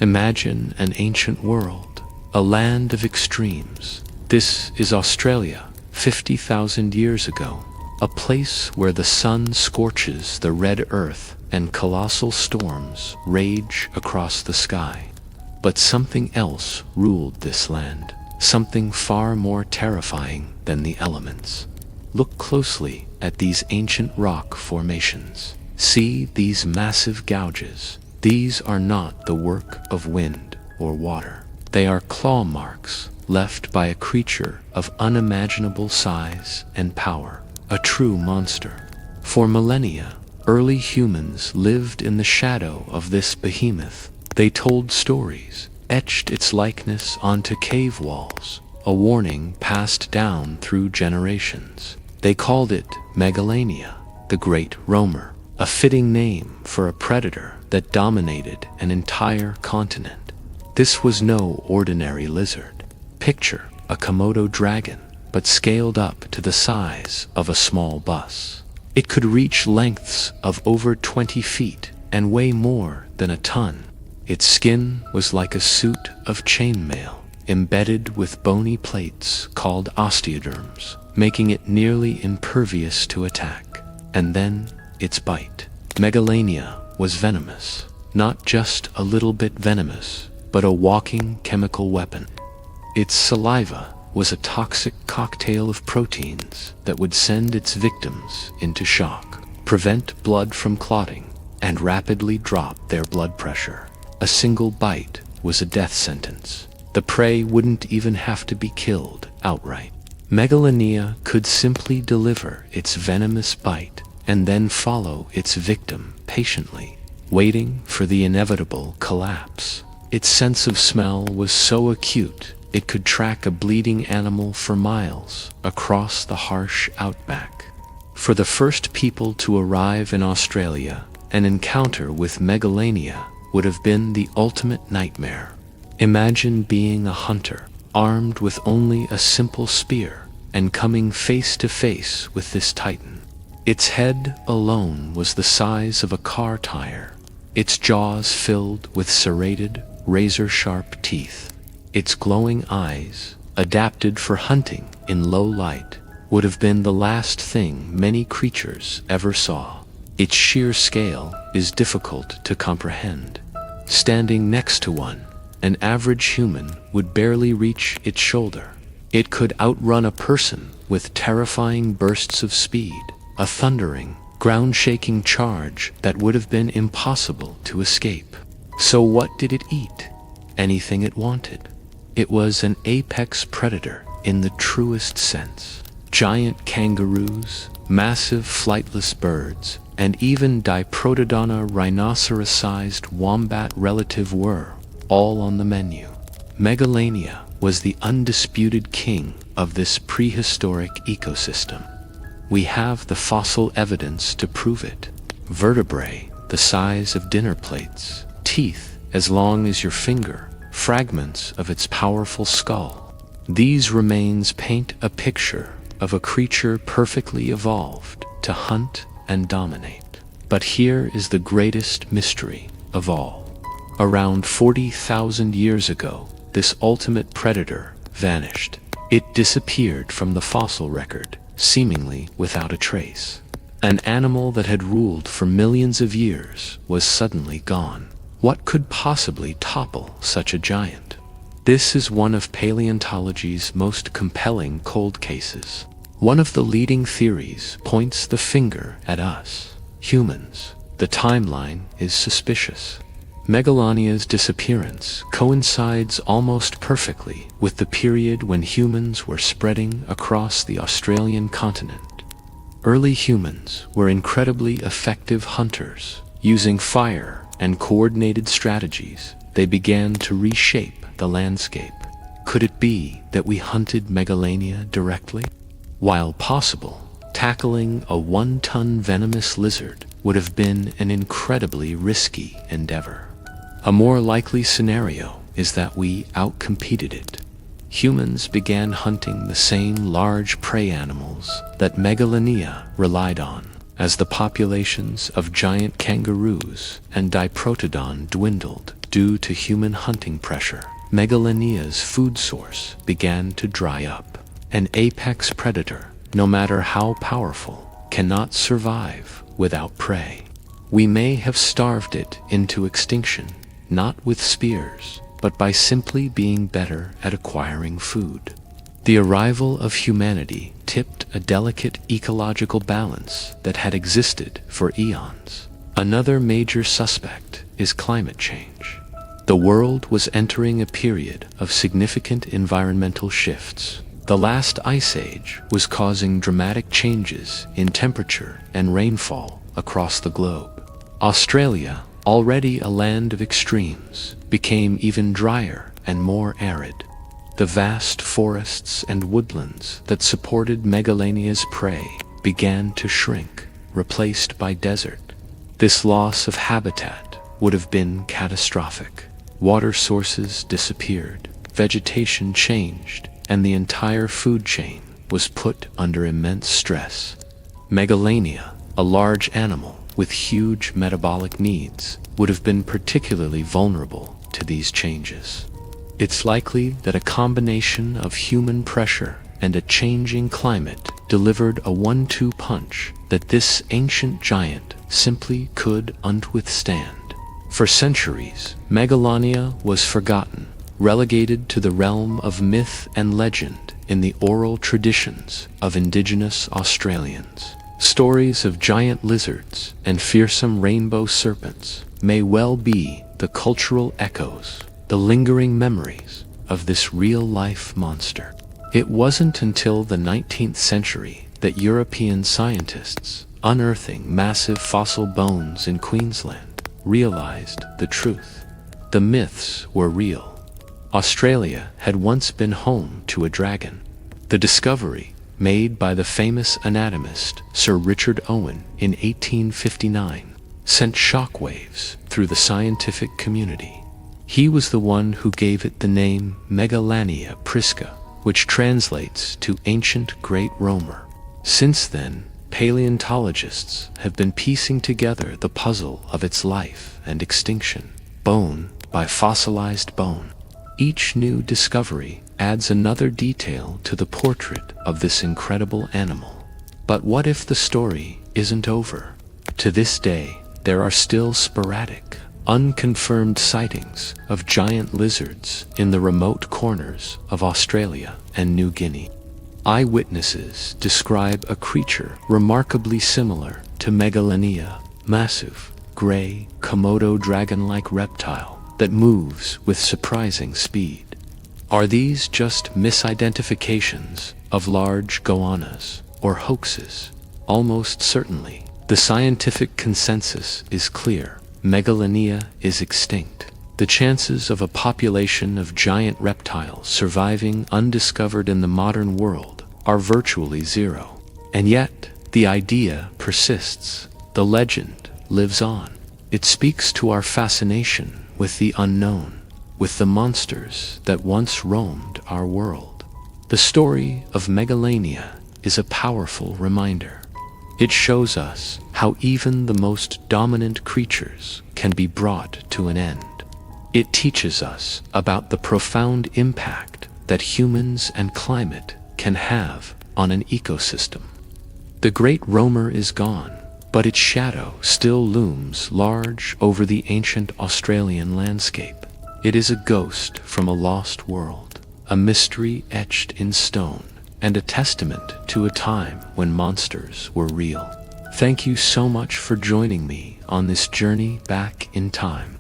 Imagine an ancient world, a land of extremes. This is Australia, 50,000 years ago, a place where the sun scorches the red earth and colossal storms rage across the sky. But something else ruled this land, something far more terrifying than the elements. Look closely at these ancient rock formations. See these massive gouges. These are not the work of wind or water. They are claw marks left by a creature of unimaginable size and power, a true monster. For millennia, early humans lived in the shadow of this behemoth. They told stories, etched its likeness onto cave walls, a warning passed down through generations. They called it Megalania, the Great Roamer, a fitting name for a predator that dominated an entire continent. This was no ordinary lizard. Picture a Komodo dragon, but scaled up to the size of a small bus. It could reach lengths of over 20 feet and weigh more than a ton. Its skin was like a suit of chainmail, embedded with bony plates called osteoderms, making it nearly impervious to attack. And then, its bite. Megalania was venomous. Not just a little bit venomous, but a walking chemical weapon. Its saliva was a toxic cocktail of proteins that would send its victims into shock, prevent blood from clotting, and rapidly drop their blood pressure. A single bite was a death sentence. The prey wouldn't even have to be killed outright. Megalania could simply deliver its venomous bite and then follow its victim patiently, waiting for the inevitable collapse. Its sense of smell was so acute it could track a bleeding animal for miles across the harsh outback. For the first people to arrive in Australia, an encounter with Megalania would have been the ultimate nightmare. Imagine being a hunter, armed with only a simple spear, and coming face to face with this titan. Its head alone was the size of a car tire, its jaws filled with serrated, razor-sharp teeth. Its glowing eyes, adapted for hunting in low light, would have been the last thing many creatures ever saw. Its sheer scale is difficult to comprehend. Standing next to one, an average human would barely reach its shoulder. It could outrun a person with terrifying bursts of speed, a thundering, ground-shaking charge that would have been impossible to escape. So what did it eat? Anything it wanted. It was an apex predator in the truest sense. Giant kangaroos, massive flightless birds, and even Diprotodon rhinoceros-sized wombat relative were all on the menu. Megalania was the undisputed king of this prehistoric ecosystem. We have the fossil evidence to prove it. Vertebrae the size of dinner plates, teeth as long as your finger, fragments of its powerful skull. These remains paint a picture of a creature perfectly evolved to hunt and dominate. But here is the greatest mystery of all. Around 40,000 years ago, this ultimate predator vanished. It disappeared from the fossil record, seemingly without a trace. An animal that had ruled for millions of years was suddenly gone. What could possibly topple such a giant? This is one of paleontology's most compelling cold cases. One of the leading theories points the finger at us, humans. The timeline is suspicious. Megalania's disappearance coincides almost perfectly with the period when humans were spreading across the Australian continent. Early humans were incredibly effective hunters. Using fire and coordinated strategies, they began to reshape the landscape. Could it be that we hunted Megalania directly? While possible, tackling a 1-ton venomous lizard would have been an incredibly risky endeavor. A more likely scenario is that we outcompeted it. Humans began hunting the same large prey animals that Megalania relied on. As the populations of giant kangaroos and Diprotodon dwindled due to human hunting pressure, Megalania's food source began to dry up. An apex predator, no matter how powerful, cannot survive without prey. We may have starved it into extinction, not with spears, but by simply being better at acquiring food. The arrival of humanity tipped a delicate ecological balance that had existed for eons. Another major suspect is climate change. The world was entering a period of significant environmental shifts. The last ice age was causing dramatic changes in temperature and rainfall across the globe. Australia, already a land of extremes, became even drier and more arid. The vast forests and woodlands that supported Megalania's prey began to shrink, replaced by desert. This loss of habitat would have been catastrophic. Water sources disappeared, vegetation changed, and the entire food chain was put under immense stress. Megalania, a large animal with huge metabolic needs, would have been particularly vulnerable to these changes. It's likely that a combination of human pressure and a changing climate delivered a 1-2 punch that this ancient giant simply couldn't withstand. For centuries, Megalania was forgotten, relegated to the realm of myth and legend in the oral traditions of indigenous Australians. Stories of giant lizards and fearsome rainbow serpents may well be the cultural echoes, the lingering memories of this real-life monster. It wasn't until the 19th century that European scientists, unearthing massive fossil bones in Queensland, realized the truth. The myths were real. Australia had once been home to a dragon. The discovery, made by the famous anatomist Sir Richard Owen in 1859, sent shockwaves through the scientific community. He was the one who gave it the name Megalania prisca, which translates to ancient great roamer. Since then, paleontologists have been piecing together the puzzle of its life and extinction, bone by fossilized bone. Each new discovery adds another detail to the portrait of this incredible animal. But what if the story isn't over? To this day, there are still sporadic, unconfirmed sightings of giant lizards in the remote corners of Australia and New Guinea. Eyewitnesses describe a creature remarkably similar to Megalania, massive, gray, Komodo dragon-like reptile that moves with surprising speed. Are these just misidentifications of large goannas or hoaxes? Almost certainly. The scientific consensus is clear. Megalania is extinct. The chances of a population of giant reptiles surviving undiscovered in the modern world are virtually zero. And yet, the idea persists. The legend lives on. It speaks to our fascination with the unknown, with the monsters that once roamed our world. The story of Megalania is a powerful reminder. It shows us how even the most dominant creatures can be brought to an end. It teaches us about the profound impact that humans and climate can have on an ecosystem. The great roamer is gone, but its shadow still looms large over the ancient Australian landscape. It is a ghost from a lost world, a mystery etched in stone, and a testament to a time when monsters were real. Thank you so much for joining me on this journey back in time.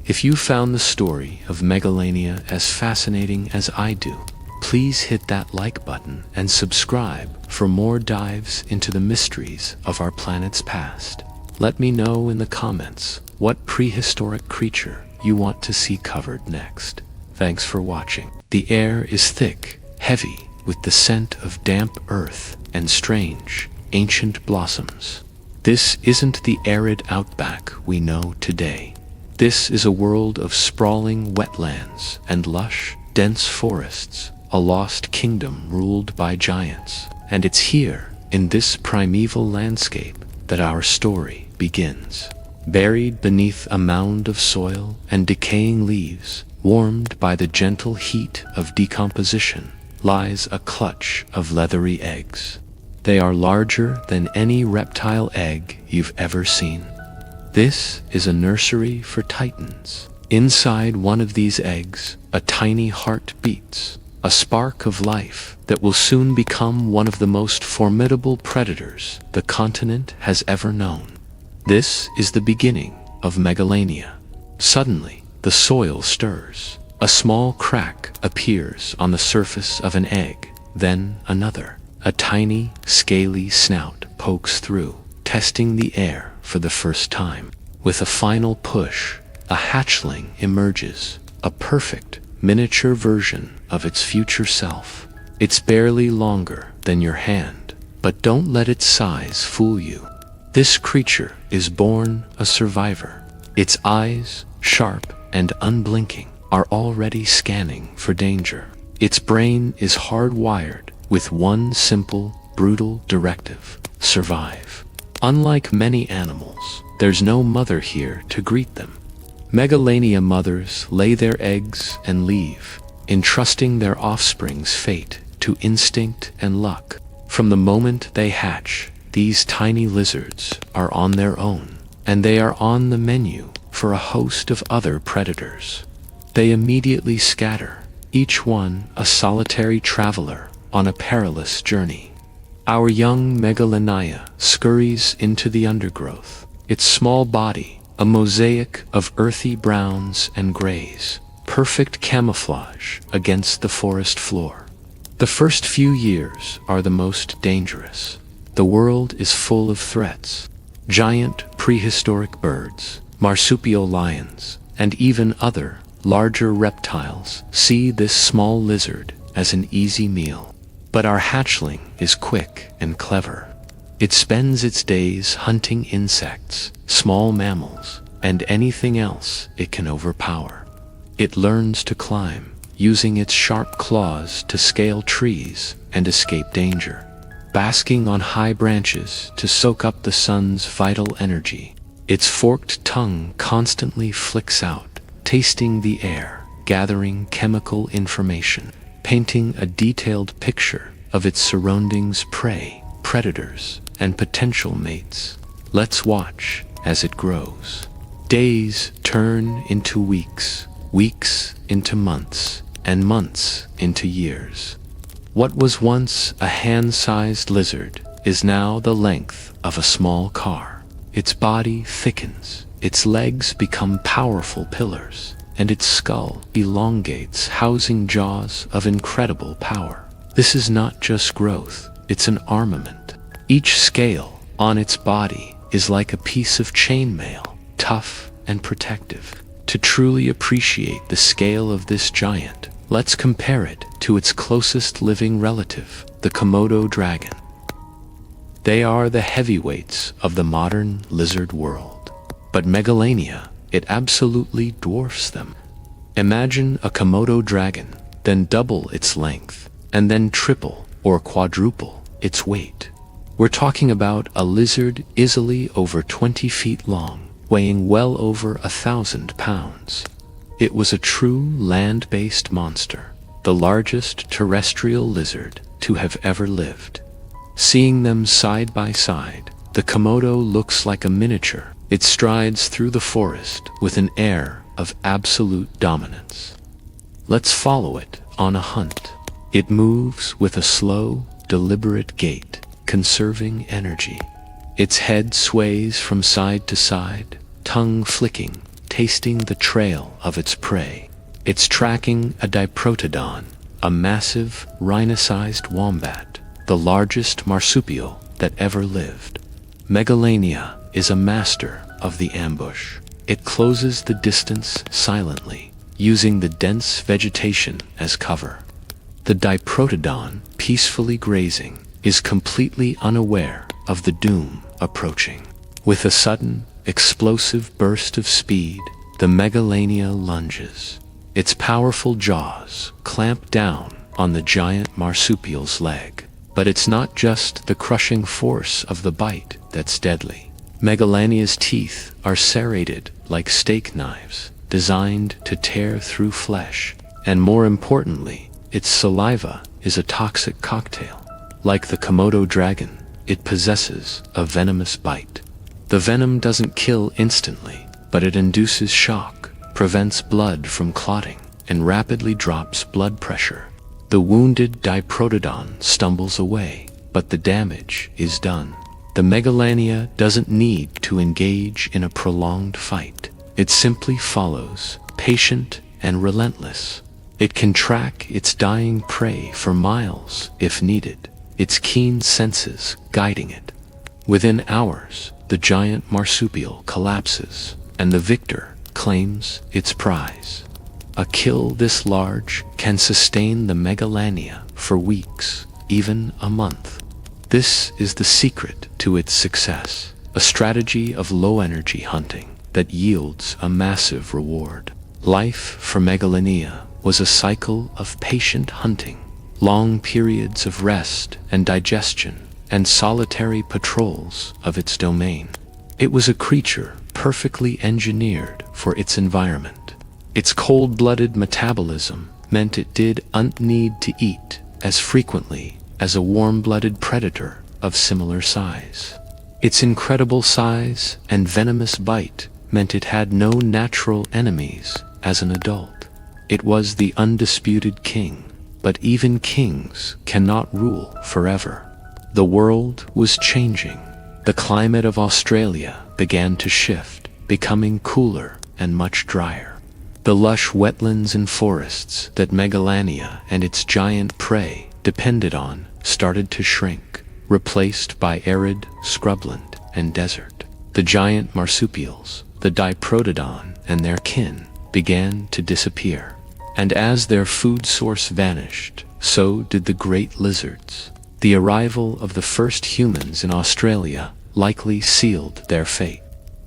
If you found the story of Megalania as fascinating as I do, please hit that like button and subscribe for more dives into the mysteries of our planet's past. Let me know in the comments what prehistoric creature you want to see covered next. Thanks for watching. The air is thick, heavy, with the scent of damp earth and strange, ancient blossoms. This isn't the arid outback we know today. This is a world of sprawling wetlands and lush, dense forests, a lost kingdom ruled by giants. And it's here, in this primeval landscape, that our story begins. Buried beneath a mound of soil and decaying leaves, warmed by the gentle heat of decomposition, lies a clutch of leathery eggs. They are larger than any reptile egg you've ever seen. This is a nursery for titans. Inside one of these eggs, a tiny heart beats, a spark of life that will soon become one of the most formidable predators the continent has ever known. This is the beginning of Megalania. Suddenly, the soil stirs. A small crack appears on the surface of an egg, then another. A tiny, scaly snout pokes through, testing the air for the first time. With a final push, a hatchling emerges, a perfect, miniature version of its future self. It's barely longer than your hand, but don't let its size fool you. This creature is born a survivor. Its eyes, sharp and unblinking, are already scanning for danger. Its brain is hardwired with one simple, brutal directive: survive. Unlike many animals, there's no mother here to greet them. Megalania mothers lay their eggs and leave, entrusting their offspring's fate to instinct and luck. From the moment they hatch, these tiny lizards are on their own, and they are on the menu for a host of other predators. They immediately scatter, each one a solitary traveler on a perilous journey. Our young Megalania scurries into the undergrowth, its small body a mosaic of earthy browns and grays, perfect camouflage against the forest floor. The first few years are the most dangerous. The world is full of threats. Giant prehistoric birds, marsupial lions, and even other, larger reptiles see this small lizard as an easy meal. But our hatchling is quick and clever. It spends its days hunting insects, small mammals, and anything else it can overpower. It learns to climb, using its sharp claws to scale trees and escape danger, basking on high branches to soak up the sun's vital energy. Its forked tongue constantly flicks out, tasting the air, gathering chemical information, painting a detailed picture of its surroundings: prey, predators, and potential mates. Let's watch as it grows. Days turn into weeks, weeks into months, and months into years. What was once a hand-sized lizard is now the length of a small car. Its body thickens, its legs become powerful pillars, and its skull elongates, housing jaws of incredible power. This is not just growth, it's an armament. Each scale on its body is like a piece of chainmail, tough and protective. To truly appreciate the scale of this giant, let's compare it to its closest living relative, the Komodo dragon. They are the heavyweights of the modern lizard world. But Megalania, it absolutely dwarfs them. Imagine a Komodo dragon, then double its length, and then triple or quadruple its weight. We're talking about a lizard easily over 20 feet long, weighing well over 1,000 pounds. It was a true land-based monster, the largest terrestrial lizard to have ever lived. Seeing them side by side, the Komodo looks like a miniature. It strides through the forest with an air of absolute dominance. Let's follow it on a hunt. It moves with a slow, deliberate gait, conserving energy. Its head sways from side to side, tongue flicking, tasting the trail of its prey. It's tracking a diprotodon, a massive, rhino-sized wombat, the largest marsupial that ever lived. Megalania is a master of the ambush. It closes the distance silently, using the dense vegetation as cover. The diprotodon, peacefully grazing, is completely unaware of the doom approaching. With a sudden, explosive burst of speed, the Megalania lunges. Its powerful jaws clamp down on the giant marsupial's leg. But it's not just the crushing force of the bite that's deadly. Megalania's teeth are serrated like steak knives, designed to tear through flesh. And more importantly, its saliva is a toxic cocktail. Like the Komodo dragon, it possesses a venomous bite. The venom doesn't kill instantly, but it induces shock, prevents blood from clotting, and rapidly drops blood pressure. The wounded diprotodon stumbles away, but the damage is done. The Megalania doesn't need to engage in a prolonged fight. It simply follows, patient and relentless. It can track its dying prey for miles if needed, its keen senses guiding it. Within hours, the giant marsupial collapses, and the victor claims its prize. A kill this large can sustain the Megalania for weeks, even a month. This is the secret to its success, a strategy of low-energy hunting that yields a massive reward. Life for Megalania was a cycle of patient hunting, long periods of rest and digestion, and solitary patrols of its domain. It was a creature perfectly engineered for its environment. Its cold-blooded metabolism meant it didn't need to eat as frequently as a warm-blooded predator of similar size. Its incredible size and venomous bite meant it had no natural enemies as an adult. It was the undisputed king, but even kings cannot rule forever. The world was changing. The climate of Australia began to shift, becoming cooler and much drier. The lush wetlands and forests that Megalania and its giant prey depended on started to shrink, replaced by arid scrubland and desert. The giant marsupials, the diprotodon and their kin, began to disappear. And as their food source vanished, so did the great lizards. The arrival of the first humans in Australia likely sealed their fate.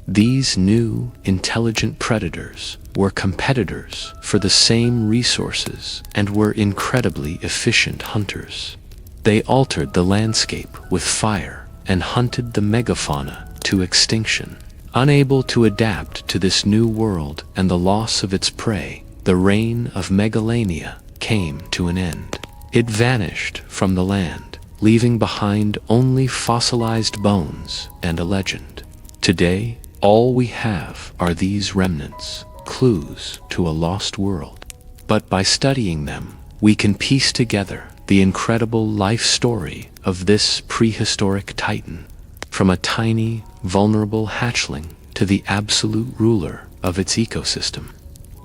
These new, intelligent predators were competitors for the same resources and were incredibly efficient hunters. They altered the landscape with fire and hunted the megafauna to extinction. Unable to adapt to this new world and the loss of its prey, the reign of Megalania came to an end. It vanished from the land, leaving behind only fossilized bones and a legend. Today, all we have are these remnants, clues to a lost world. But by studying them, we can piece together the incredible life story of this prehistoric titan, from a tiny, vulnerable hatchling to the absolute ruler of its ecosystem.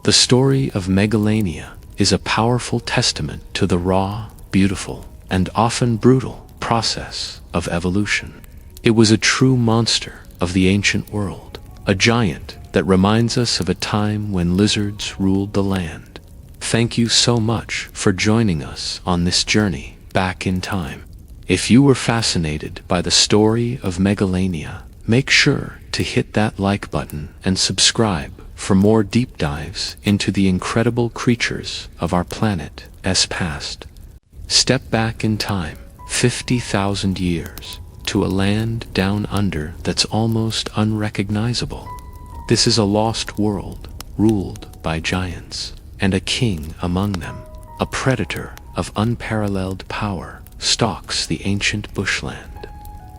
The story of Megalania is a powerful testament to the raw, beautiful, and often brutal process of evolution. It was a true monster of the ancient world, a giant that reminds us of a time when lizards ruled the land. Thank you so much for joining us on this journey back in time. If you were fascinated by the story of Megalania, make sure to hit that like button and subscribe for more deep dives into the incredible creatures of our planet's past. Step back in time 50,000 years to a land down under that's almost unrecognizable. This is a lost world ruled by giants, and a king among them, a predator of unparalleled power, stalks the ancient bushland.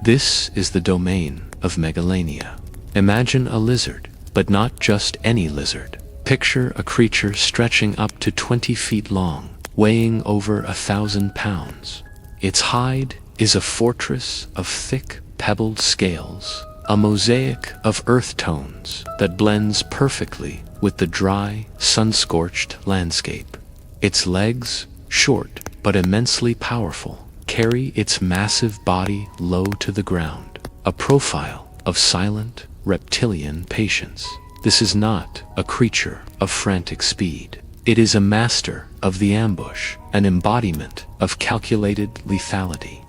This is the domain of Megalania. Imagine a lizard, but not just any lizard. Picture a creature stretching up to 20 feet long, weighing over 1,000 pounds. Its hide is a fortress of thick, pebbled scales, a mosaic of earth tones that blends perfectly with the dry, sun-scorched landscape. Its legs, short but immensely powerful, carry its massive body low to the ground, a profile of silent, reptilian patience. This is not a creature of frantic speed. It is a master of the ambush, an embodiment of calculated lethality.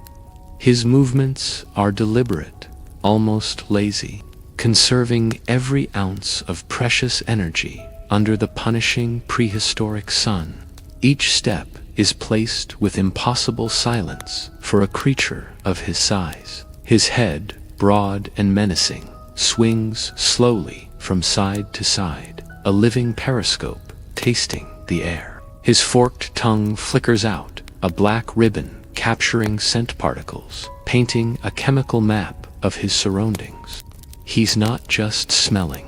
His movements are deliberate, almost lazy, conserving every ounce of precious energy under the punishing prehistoric sun. Each step is placed with impossible silence for a creature of his size. His head, broad and menacing, swings slowly from side to side, a living periscope tasting the air. His forked tongue flickers out, a black ribbon capturing scent particles, painting a chemical map of his surroundings. He's not just smelling.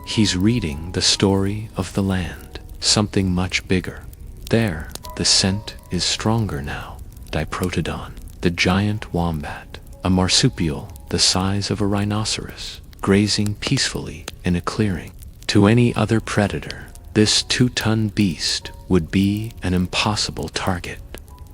He's reading the story of the land, something much bigger. There, the scent is stronger now. Diprotodon, the giant wombat, a marsupial the size of a rhinoceros, grazing peacefully in a clearing. To any other predator, this 2-ton beast would be an impossible target.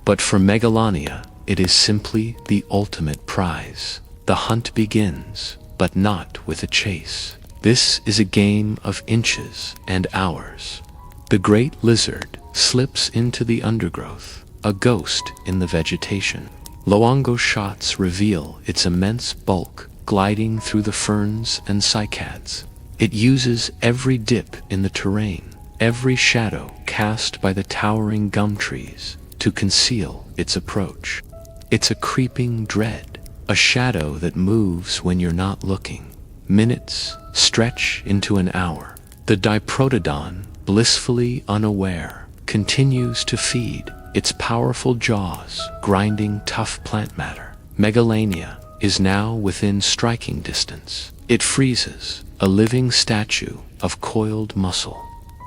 But for Megalania, it is simply the ultimate prize. The hunt begins, but not with a chase. This is a game of inches and hours. The great lizard slips into the undergrowth, a ghost in the vegetation. Luongo shots reveal its immense bulk gliding through the ferns and cycads. It uses every dip in the terrain, every shadow cast by the towering gum trees to conceal its approach. It's a creeping dread, a shadow that moves when you're not looking. Minutes stretch into an hour. The Diprotodon, blissfully unaware, continues to feed, its powerful jaws grinding tough plant matter. Megalania is now within striking distance. It freezes, a living statue of coiled muscle.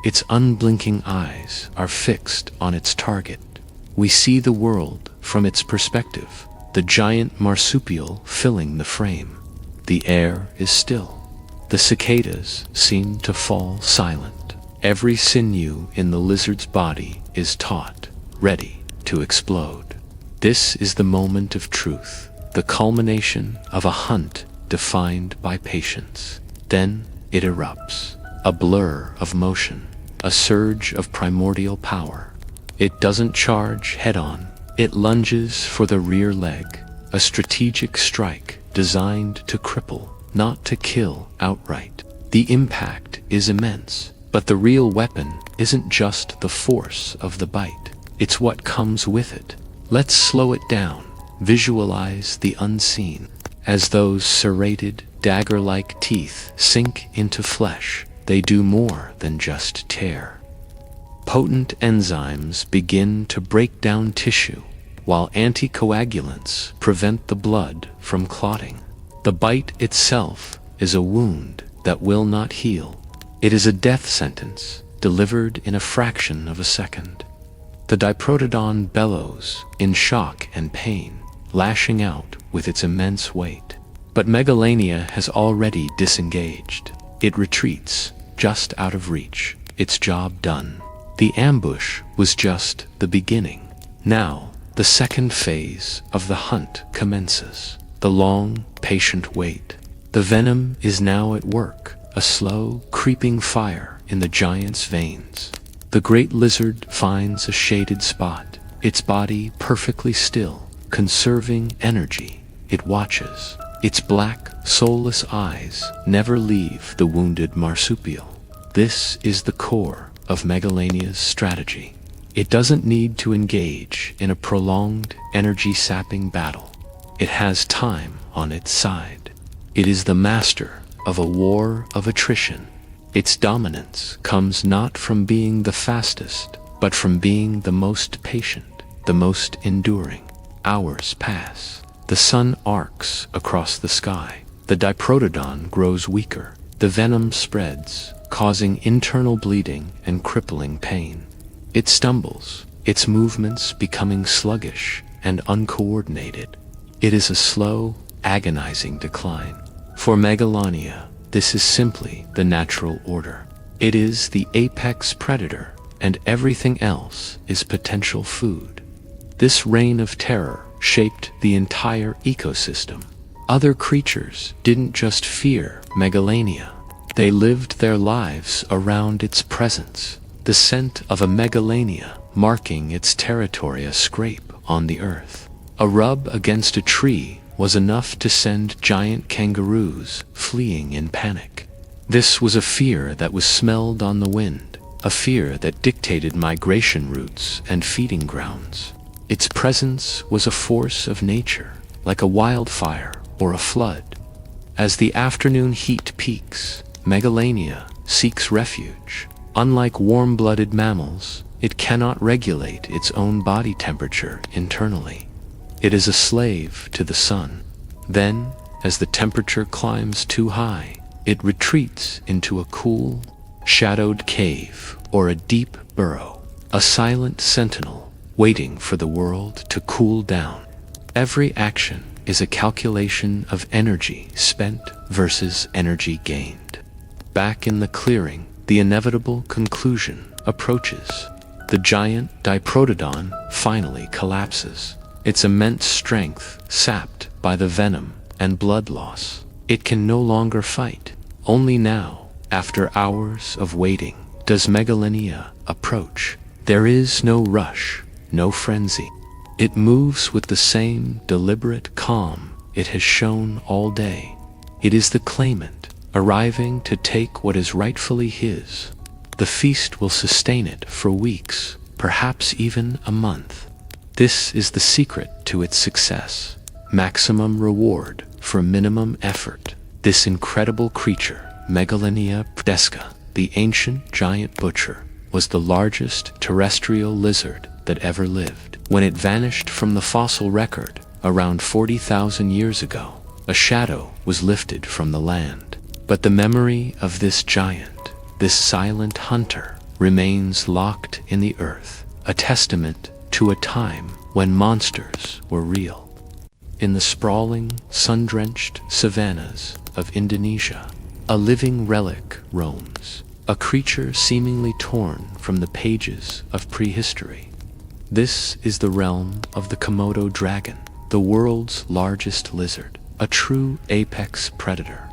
Its unblinking eyes are fixed on its target. We see the world from its perspective, the giant marsupial filling the frame. The air is still. The cicadas seem to fall silent. Every sinew in the lizard's body is taut, ready to explode. This is the moment of truth, the culmination of a hunt defined by patience. Then it erupts, a blur of motion, a surge of primordial power. It doesn't charge head-on. It lunges for the rear leg, a strategic strike designed to cripple, not to kill outright. The impact is immense, but the real weapon isn't just the force of the bite. It's what comes with it. Let's slow it down, visualize the unseen. As those serrated, dagger-like teeth sink into flesh, they do more than just tear. Potent enzymes begin to break down tissue, while anticoagulants prevent the blood from clotting. The bite itself is a wound that will not heal. It is a death sentence, delivered in a fraction of a second. The Diprotodon bellows in shock and pain, lashing out with its immense weight. But Megalania has already disengaged. It retreats, just out of reach, its job done. The ambush was just the beginning. Now, the second phase of the hunt commences. The long, patient wait. The venom is now at work, a slow, creeping fire in the giant's veins. The great lizard finds a shaded spot, its body perfectly still, conserving energy. It watches. Its black, soulless eyes never leave the wounded marsupial. This is the core of Megalania's strategy. It doesn't need to engage in a prolonged, energy-sapping battle. It has time on its side. It is the master of a war of attrition. Its dominance comes not from being the fastest, but from being the most patient, the most enduring. Hours pass. The sun arcs across the sky. The Diprotodon grows weaker. The venom spreads, causing internal bleeding and crippling pain. It stumbles, its movements becoming sluggish and uncoordinated. It is a slow, agonizing decline. For Megalania, this is simply the natural order. It is the apex predator, and everything else is potential food. This reign of terror shaped the entire ecosystem. Other creatures didn't just fear Megalania. They lived their lives around its presence. The scent of a Megalania marking its territory, a scrape on the earth. A rub against a tree was enough to send giant kangaroos fleeing in panic. This was a fear that was smelled on the wind, a fear that dictated migration routes and feeding grounds. Its presence was a force of nature, like a wildfire or a flood. As the afternoon heat peaks, Megalania seeks refuge. Unlike warm-blooded mammals, it cannot regulate its own body temperature internally. It is a slave to the sun. Then, as the temperature climbs too high, it retreats into a cool, shadowed cave or a deep burrow, a silent sentinel waiting for the world to cool down. Every action is a calculation of energy spent versus energy gained. Back in the clearing, the inevitable conclusion approaches. The giant Diprotodon finally collapses, its immense strength sapped by the venom and blood loss. It can no longer fight. Only now, after hours of waiting, does Megalania approach. There is no rush, no frenzy. It moves with the same deliberate calm it has shown all day. It is the claimant, arriving to take what is rightfully his. The feast will sustain it for weeks, perhaps even a month. This is the secret to its success. Maximum reward for minimum effort. This incredible creature, Megalania predesca, the ancient giant butcher, was the largest terrestrial lizard that ever lived. When it vanished from the fossil record around 40,000 years ago, a shadow was lifted from the land. But the memory of this giant, this silent hunter, remains locked in the earth, a testament to a time when monsters were real. In the sprawling, sun-drenched savannas of Indonesia, a living relic roams, a creature seemingly torn from the pages of prehistory. This is the realm of the Komodo dragon, the world's largest lizard, a true apex predator.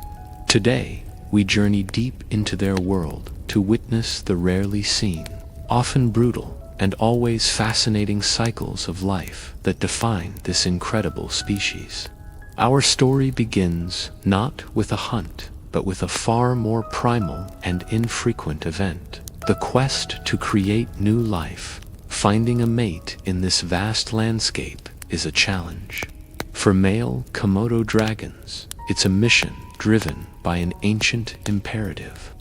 Today, we journey deep into their world to witness the rarely seen, often brutal, and always fascinating cycles of life that define this incredible species. Our story begins not with a hunt, but with a far more primal and infrequent event: the quest to create new life. Finding a mate in this vast landscape is a challenge. For male Komodo dragons, it's a mission driven by an ancient imperative.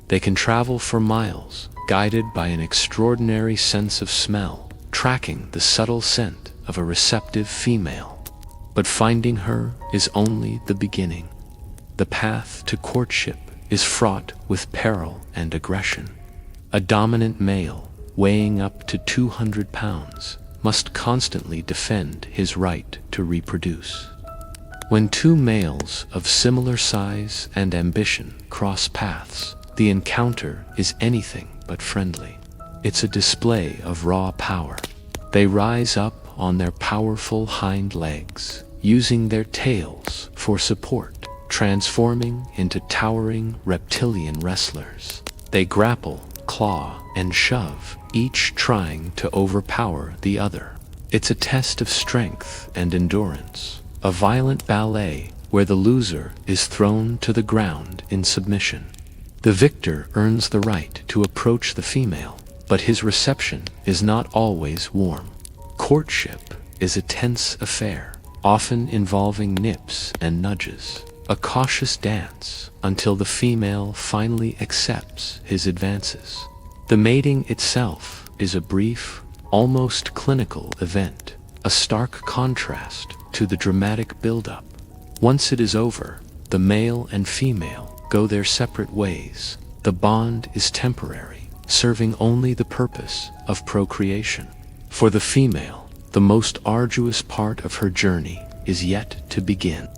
They can travel for miles, guided by an extraordinary sense of smell, tracking the subtle scent of a receptive female. But finding her is only the beginning. The path to courtship is fraught with peril and aggression. A dominant male, weighing up to 200 pounds, must constantly defend his right to reproduce. When two males of similar size and ambition cross paths, the encounter is anything but friendly. It's a display of raw power. They rise up on their powerful hind legs, using their tails for support, transforming into towering reptilian wrestlers. They grapple, claw, and shove, each trying to overpower the other. It's a test of strength and endurance, a violent ballet where the loser is thrown to the ground in submission. The victor earns the right to approach the female, but his reception is not always warm. Courtship is a tense affair, often involving nips and nudges, a cautious dance until the female finally accepts his advances. The mating itself is a brief, almost clinical event, a stark contrast to the dramatic buildup. Once it is over, the male and female go their separate ways. The bond is temporary, serving only the purpose of procreation. For the female, the most arduous part of her journey is yet to begin.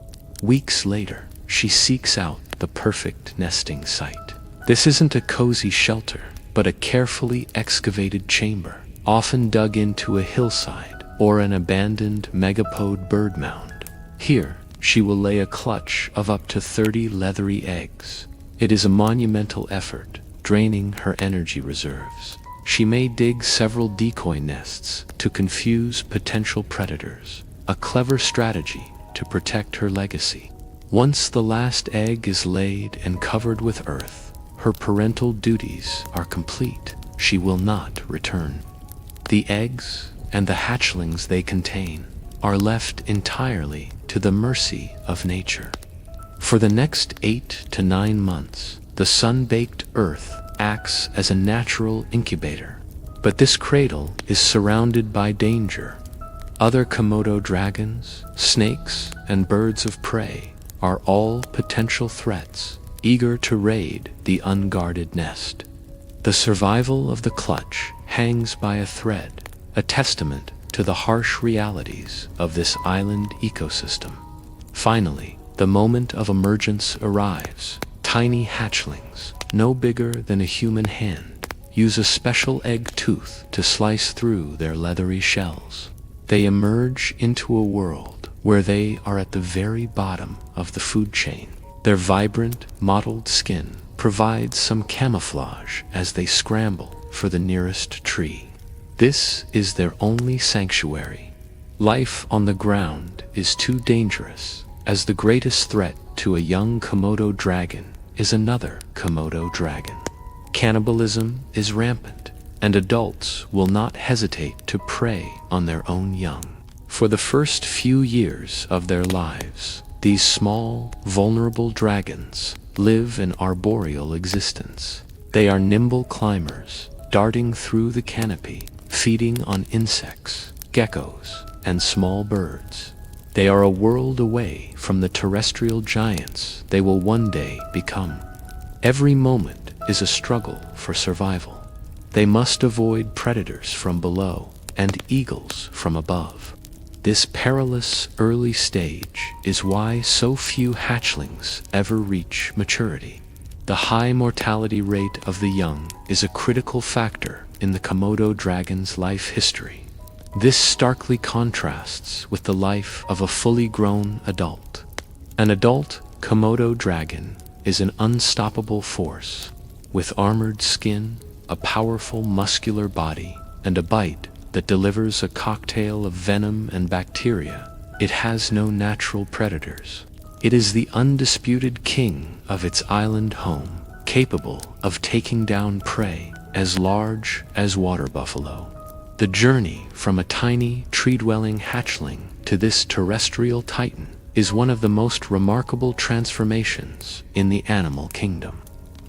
Weeks later, she seeks out the perfect nesting site. This isn't a cozy shelter, but a carefully excavated chamber, often dug into a hillside or an abandoned megapode bird mound. Here, she will lay a clutch of up to 30 leathery eggs. It is a monumental effort, draining her energy reserves. She may dig several decoy nests to confuse potential predators, a clever strategy to protect her legacy. Once the last egg is laid and covered with earth, her parental duties are complete. She will not return. The eggs and the hatchlings they contain are left entirely to the mercy of nature. For the next 8 to 9 months, the sun-baked earth acts as a natural incubator. But this cradle is surrounded by danger. Other Komodo dragons, snakes, and birds of prey are all potential threats, eager to raid the unguarded nest. The survival of the clutch hangs by a thread, a testament to the harsh realities of this island ecosystem. Finally, the moment of emergence arrives. Tiny hatchlings, no bigger than a human hand, use a special egg tooth to slice through their leathery shells. They emerge into a world where they are at the very bottom of the food chain. Their vibrant, mottled skin provides some camouflage as they scramble for the nearest tree. This is their only sanctuary. Life on the ground is too dangerous, as the greatest threat to a young Komodo dragon is another Komodo dragon. Cannibalism is rampant, and adults will not hesitate to prey on their own young. For the first few years of their lives, these small, vulnerable dragons live an arboreal existence. They are nimble climbers, darting through the canopy, feeding on insects, geckos, and small birds. They are a world away from the terrestrial giants they will one day become. Every moment is a struggle for survival. They must avoid predators from below and eagles from above. This perilous early stage is why so few hatchlings ever reach maturity. The high mortality rate of the young is a critical factor in the Komodo dragon's life history. This starkly contrasts with the life of a fully grown adult. An adult Komodo dragon is an unstoppable force, with armored skin, a powerful muscular body, and a bite that delivers a cocktail of venom and bacteria. It has no natural predators. It is the undisputed king of its island home, capable of taking down prey as large as water buffalo. The journey from a tiny, tree-dwelling hatchling to this terrestrial titan is one of the most remarkable transformations in the animal kingdom.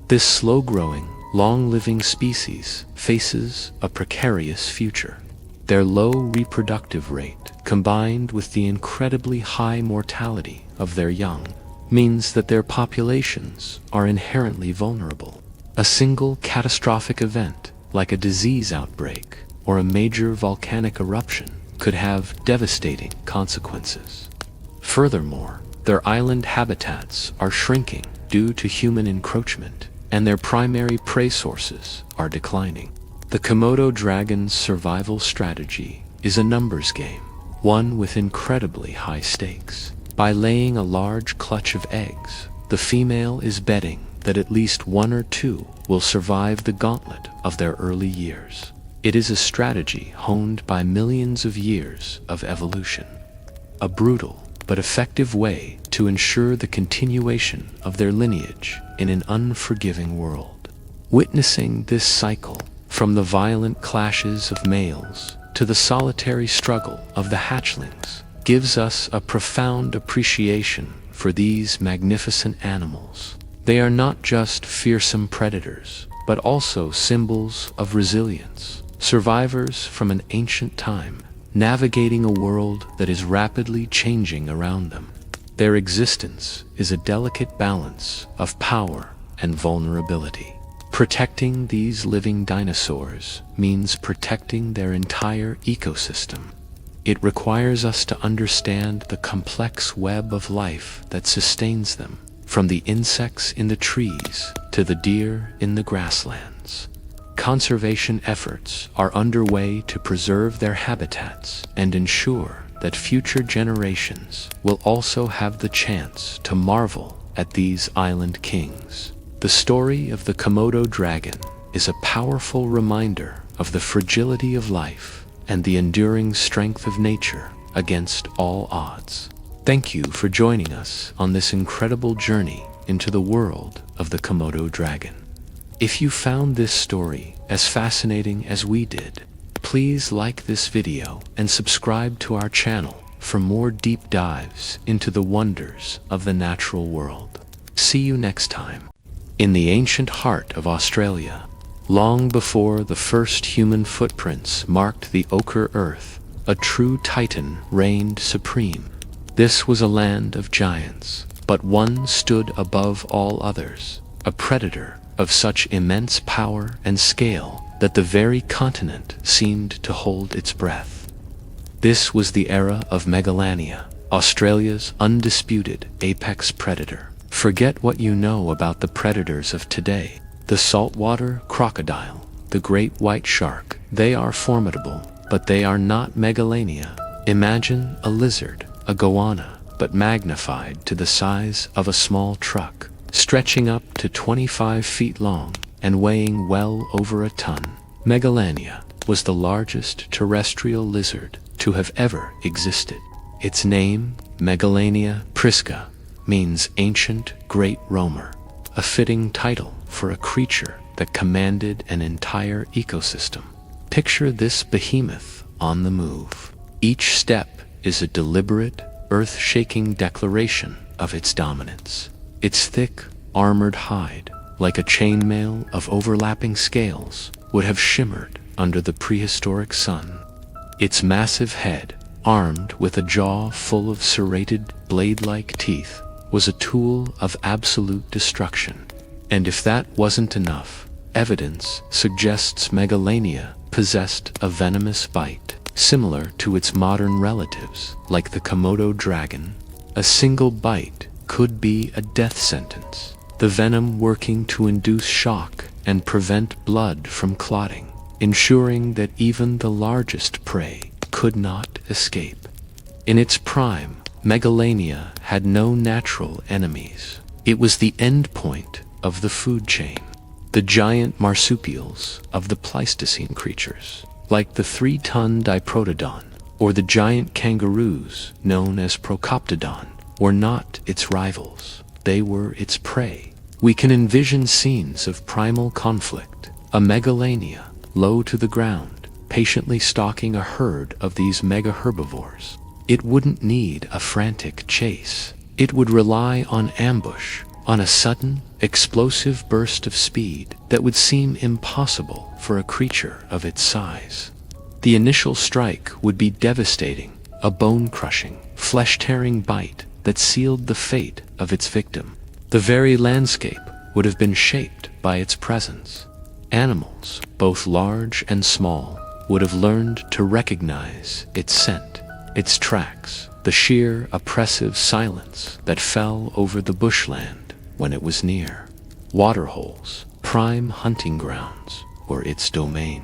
This slow-growing, long-living species faces a precarious future. Their low reproductive rate, combined with the incredibly high mortality of their young, means that their populations are inherently vulnerable. A single catastrophic event, like a disease outbreak or a major volcanic eruption, could have devastating consequences. Furthermore, their island habitats are shrinking due to human encroachment, and their primary prey sources are declining. The Komodo dragon's survival strategy is a numbers game, one with incredibly high stakes. By laying a large clutch of eggs, the female is betting that at least one or two will survive the gauntlet of their early years. It is a strategy honed by millions of years of evolution. A brutal but effective way to ensure the continuation of their lineage in an unforgiving world. Witnessing this cycle, from the violent clashes of males to the solitary struggle of the hatchlings, gives us a profound appreciation for these magnificent animals. They are not just fearsome predators, but also symbols of resilience, survivors from an ancient time, navigating a world that is rapidly changing around them. Their existence is a delicate balance of power and vulnerability. Protecting these living dinosaurs means protecting their entire ecosystem. It requires us to understand the complex web of life that sustains them, from the insects in the trees to the deer in the grasslands. Conservation efforts are underway to preserve their habitats and ensure that future generations will also have the chance to marvel at these island kings. The story of the Komodo dragon is a powerful reminder of the fragility of life and the enduring strength of nature against all odds. Thank you for joining us on this incredible journey into the world of the Komodo dragon. If you found this story as fascinating as we did, please like this video and subscribe to our channel for more deep dives into the wonders of the natural world. See you next time. In the ancient heart of Australia, long before the first human footprints marked the ochre earth, a true titan reigned supreme. This was a land of giants, but one stood above all others, a predator of such immense power and scale that the very continent seemed to hold its breath. This was the era of Megalania, Australia's undisputed apex predator. Forget what you know about the predators of today. The saltwater crocodile, the great white shark, they are formidable, but they are not Megalania. Imagine a lizard, a goanna, but magnified to the size of a small truck, stretching up to 25 feet long and weighing well over a ton. Megalania was the largest terrestrial lizard to have ever existed. Its name, Megalania prisca, means ancient great roamer, a fitting title for a creature that commanded an entire ecosystem. Picture this behemoth on the move. Each step is a deliberate, earth-shaking declaration of its dominance. Its thick, armored hide, like a chainmail of overlapping scales, would have shimmered under the prehistoric sun. Its massive head, armed with a jaw full of serrated, blade-like teeth, was a tool of absolute destruction. And if that wasn't enough, evidence suggests Megalania possessed a venomous bite, similar to its modern relatives, like the Komodo dragon. A single bite could be a death sentence, the venom working to induce shock and prevent blood from clotting, ensuring that even the largest prey could not escape. In its prime, Megalania had no natural enemies. It was the end point of the food chain. The giant marsupials of the Pleistocene creatures, like the 3-ton diprotodon or the giant kangaroos known as Procoptodon, were not its rivals. They were its prey. We can envision scenes of primal conflict, a Megalania low to the ground, patiently stalking a herd of these mega herbivores. It wouldn't need a frantic chase. It would rely on ambush, on a sudden, explosive burst of speed that would seem impossible for a creature of its size. The initial strike would be devastating, a bone-crushing, flesh-tearing bite that sealed the fate of its victim. The very landscape would have been shaped by its presence. Animals, both large and small, would have learned to recognize its scent, its tracks, the sheer, oppressive silence that fell over the bushland when it was near. Waterholes, prime hunting grounds, were its domain.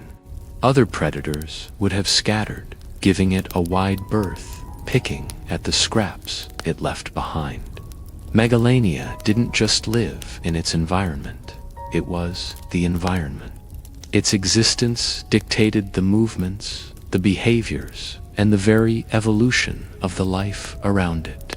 Other predators would have scattered, giving it a wide berth, picking at the scraps it left behind. Megalania didn't just live in its environment, it was the environment. Its existence dictated the movements, the behaviors, and the very evolution of the life around it.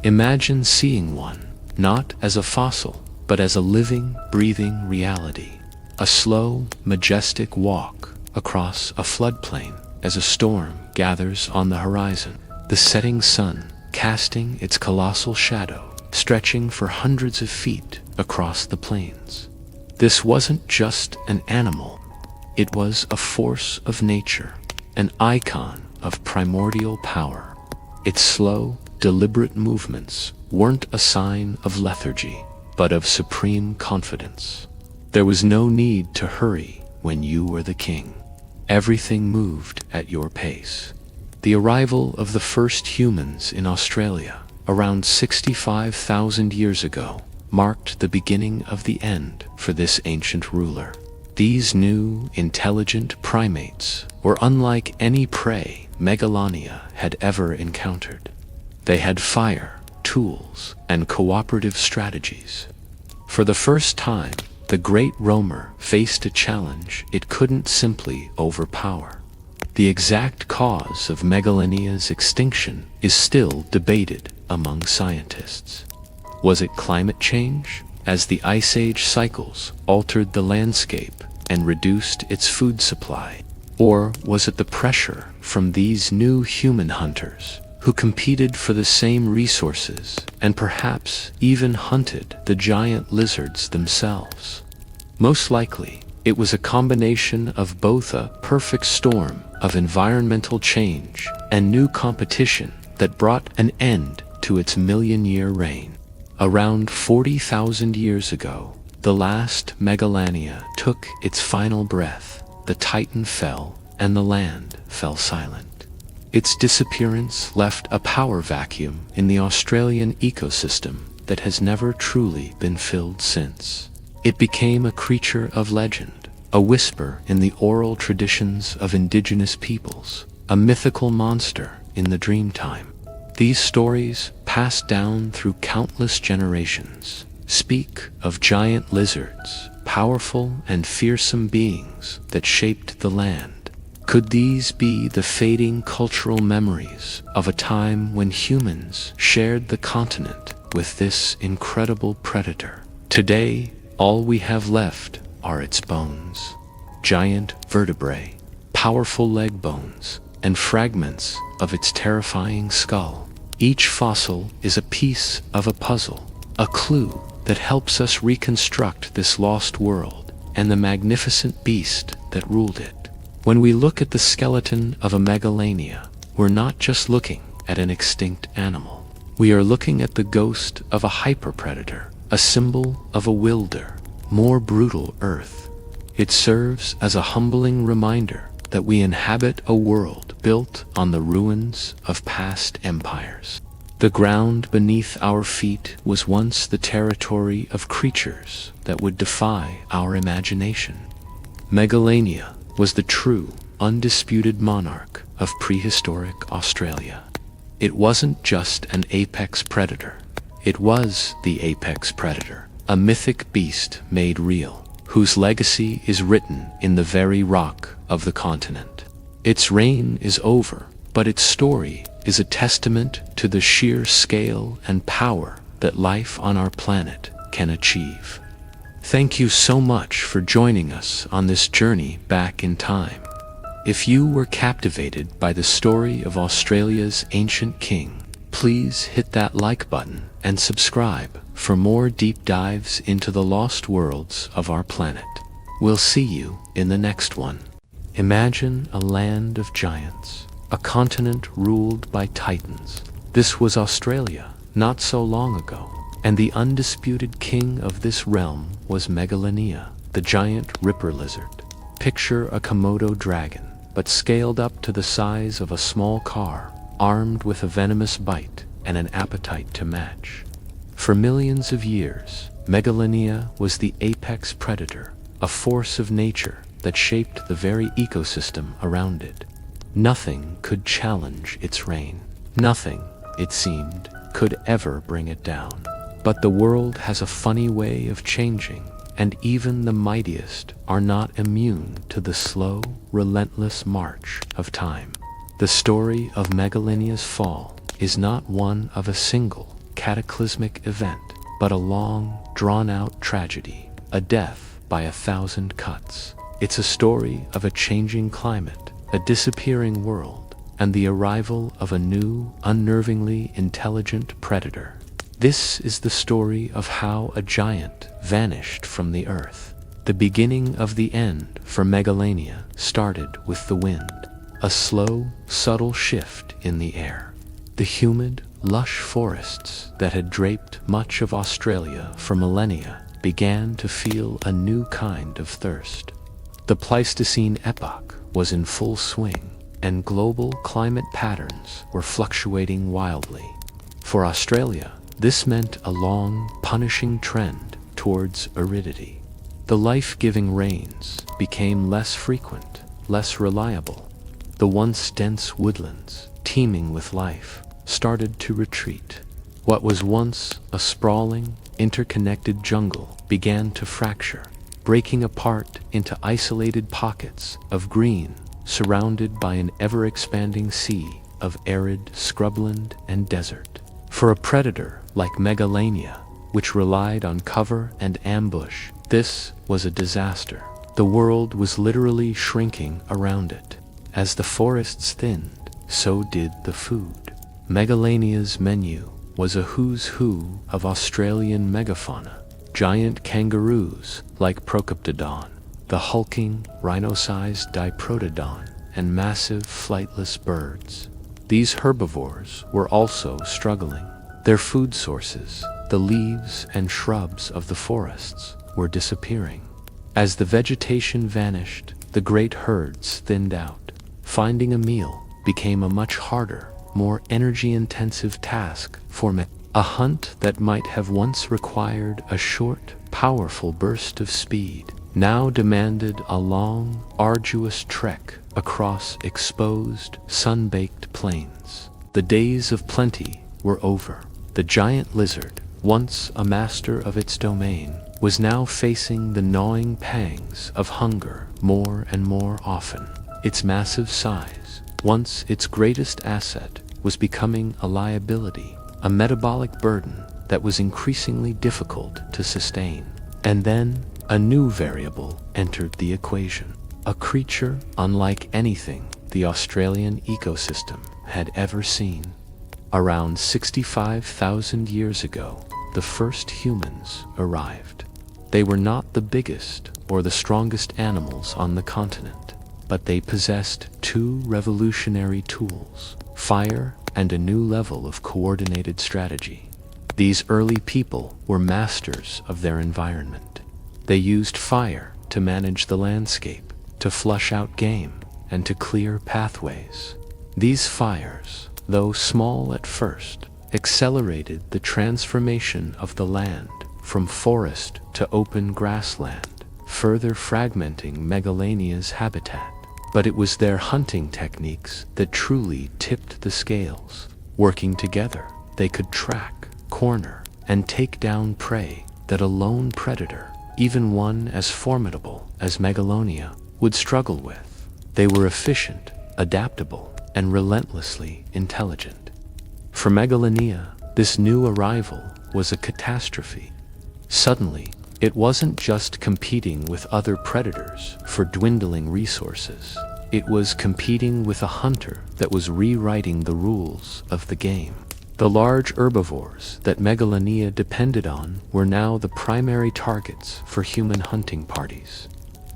Imagine seeing one, not as a fossil, but as a living, breathing reality. A slow, majestic walk across a floodplain as a storm gathers on the horizon. The setting sun casting its colossal shadow, stretching for hundreds of feet across the plains. This wasn't just an animal. It was a force of nature, an icon of primordial power. Its slow, deliberate movements weren't a sign of lethargy, but of supreme confidence. There was no need to hurry when you were the king. Everything moved at your pace. The arrival of the first humans in Australia, around 65,000 years ago, marked the beginning of the end for this ancient ruler. These new, intelligent primates were unlike any prey Megalania had ever encountered. They had fire, tools, and cooperative strategies. For the first time, the great roamer faced a challenge it couldn't simply overpower. The exact cause of Megalania's extinction is still debated among scientists. Was it climate change, as the Ice Age cycles altered the landscape and reduced its food supply? Or was it the pressure from these new human hunters, who competed for the same resources and perhaps even hunted the giant lizards themselves. Most likely, it was a combination of both a perfect storm of environmental change and new competition that brought an end to its million-year reign. Around 40,000 years ago, the last Megalania took its final breath, the Titan fell, and the land fell silent. Its disappearance left a power vacuum in the Australian ecosystem that has never truly been filled since. It became a creature of legend, a whisper in the oral traditions of indigenous peoples, a mythical monster in the dreamtime. These stories, passed down through countless generations, speak of giant lizards, powerful and fearsome beings that shaped the land. Could these be the fading cultural memories of a time when humans shared the continent with this incredible predator? Today, all we have left are its bones. Giant vertebrae, powerful leg bones, and fragments of its terrifying skull. Each fossil is a piece of a puzzle, a clue that helps us reconstruct this lost world and the magnificent beast that ruled it. When we look at the skeleton of a Megalania, we're not just looking at an extinct animal. We are looking at the ghost of a hyperpredator, a symbol of a wilder, more brutal Earth. It serves as a humbling reminder that we inhabit a world built on the ruins of past empires. The ground beneath our feet was once the territory of creatures that would defy our imagination. Megalania was the true, undisputed monarch of prehistoric Australia. It wasn't just an apex predator. It was the apex predator, a mythic beast made real, whose legacy is written in the very rock of the continent. Its reign is over, but its story is a testament to the sheer scale and power that life on our planet can achieve. Thank you so much for joining us on this journey back in time. If you were captivated by the story of Australia's ancient king, please hit that like button and subscribe for more deep dives into the lost worlds of our planet. We'll see you in the next one. Imagine a land of giants, a continent ruled by titans. This was Australia, not so long ago, and the undisputed king of this realm was Megalania, the giant ripper lizard. Picture a Komodo dragon, but scaled up to the size of a small car, armed with a venomous bite and an appetite to match. For millions of years, Megalania was the apex predator, a force of nature that shaped the very ecosystem around it. Nothing could challenge its reign. Nothing, it seemed, could ever bring it down. But the world has a funny way of changing, and even the mightiest are not immune to the slow, relentless march of time. The story of Megalania's fall is not one of a single cataclysmic event, but a long, drawn-out tragedy, a death by 1,000 cuts. It's a story of a changing climate, a disappearing world, and the arrival of a new, unnervingly intelligent predator. This is the story of how a giant vanished from the earth. The beginning of the end for Megalania started with the wind, a slow, subtle shift in the air. The humid, lush forests that had draped much of Australia for millennia began to feel a new kind of thirst. The Pleistocene epoch was in full swing, and global climate patterns were fluctuating wildly. For Australia, this meant a long, punishing trend towards aridity. The life-giving rains became less frequent, less reliable. The once dense woodlands, teeming with life, started to retreat. What was once a sprawling, interconnected jungle began to fracture, breaking apart into isolated pockets of green, surrounded by an ever-expanding sea of arid scrubland and desert. For a predator like Megalania, which relied on cover and ambush, this was a disaster. The world was literally shrinking around it. As the forests thinned, so did the food. Megalania's menu was a who's who of Australian megafauna. Giant kangaroos like Procoptodon, the hulking, rhino-sized Diprotodon, and massive flightless birds. These herbivores were also struggling. Their food sources, the leaves and shrubs of the forests, were disappearing. As the vegetation vanished, the great herds thinned out. Finding a meal became a much harder, more energy-intensive task for men. A hunt that might have once required a short, powerful burst of speed now demanded a long, arduous trek across exposed, sun-baked plains. The days of plenty were over. The giant lizard, once a master of its domain, was now facing the gnawing pangs of hunger more and more often. Its massive size, once its greatest asset, was becoming a liability, a metabolic burden that was increasingly difficult to sustain. And then, a new variable entered the equation. A creature unlike anything the Australian ecosystem had ever seen. Around 65,000 years ago, the first humans arrived. They were not the biggest or the strongest animals on the continent, but they possessed two revolutionary tools: fire and a new level of coordinated strategy. These early people were masters of their environment. They used fire to manage the landscape, to flush out game, and to clear pathways. These fires, though small at first, accelerated the transformation of the land from forest to open grassland, further fragmenting Megalania's habitat. But it was their hunting techniques that truly tipped the scales. Working together, they could track, corner, and take down prey that a lone predator, even one as formidable as Megalania, would struggle with. They were efficient, adaptable, and relentlessly intelligent. For Megalania, this new arrival was a catastrophe. Suddenly, it wasn't just competing with other predators for dwindling resources. It was competing with a hunter that was rewriting the rules of the game. The large herbivores that Megalania depended on were now the primary targets for human hunting parties.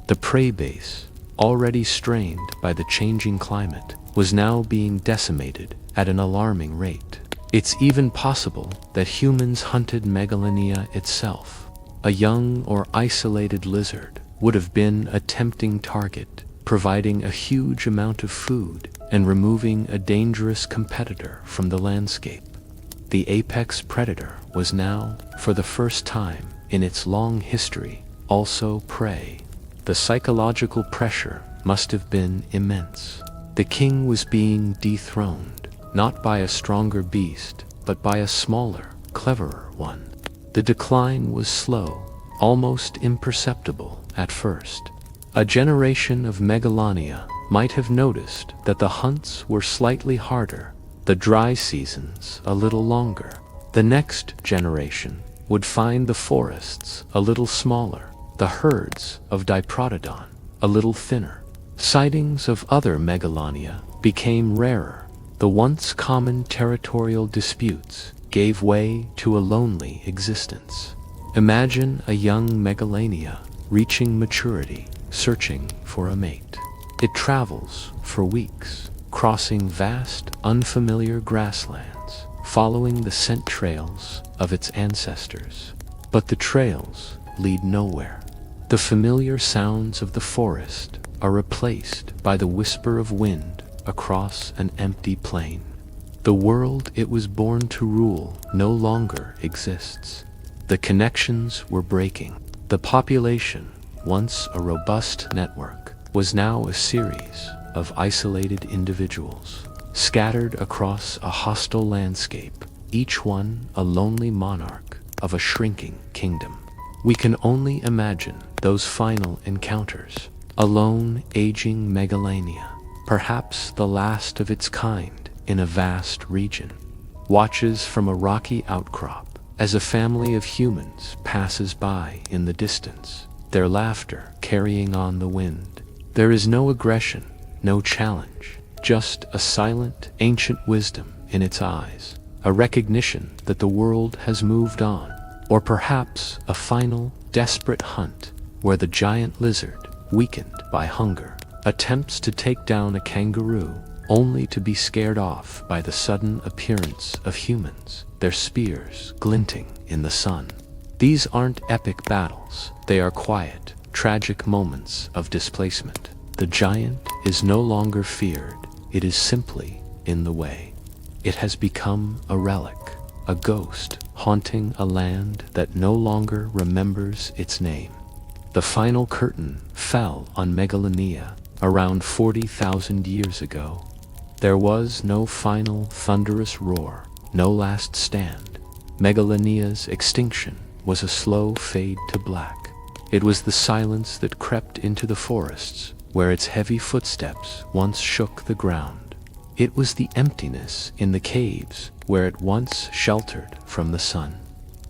The prey base, already strained by the changing climate, was now being decimated at an alarming rate. It's even possible that humans hunted Megalania itself. A young or isolated lizard would have been a tempting target, providing a huge amount of food and removing a dangerous competitor from the landscape. The apex predator was now, for the first time in its long history, also prey. The psychological pressure must have been immense. The king was being dethroned, not by a stronger beast, but by a smaller, cleverer one. The decline was slow, almost imperceptible at first. A generation of Megalania might have noticed that the hunts were slightly harder, the dry seasons a little longer. The next generation would find the forests a little smaller, the herds of Diprotodon a little thinner. Sightings of other Megalania became rarer. The once common territorial disputes gave way to a lonely existence. Imagine a young Megalania reaching maturity, searching for a mate. It travels for weeks, crossing vast, unfamiliar grasslands, following the scent trails of its ancestors. But the trails lead nowhere. The familiar sounds of the forest are replaced by the whisper of wind across an empty plain. The world it was born to rule no longer exists. The connections were breaking. The population, once a robust network, was now a series of isolated individuals, scattered across a hostile landscape, each one a lonely monarch of a shrinking kingdom. We can only imagine those final encounters. A lone, aging Megalania, perhaps the last of its kind in a vast region, watches from a rocky outcrop as a family of humans passes by in the distance, their laughter carrying on the wind. There is no aggression, no challenge, just a silent, ancient wisdom in its eyes, a recognition that the world has moved on, or perhaps a final, desperate hunt where the giant lizard, weakened by hunger, attempts to take down a kangaroo only to be scared off by the sudden appearance of humans, their spears glinting in the sun. These aren't epic battles, they are quiet, tragic moments of displacement. The giant is no longer feared, it is simply in the way. It has become a relic, a ghost haunting a land that no longer remembers its name. The final curtain fell on Megalania around 40,000 years ago. There was no final thunderous roar, no last stand. Megalania's extinction was a slow fade to black. It was the silence that crept into the forests, where its heavy footsteps once shook the ground. It was the emptiness in the caves, where it once sheltered from the sun.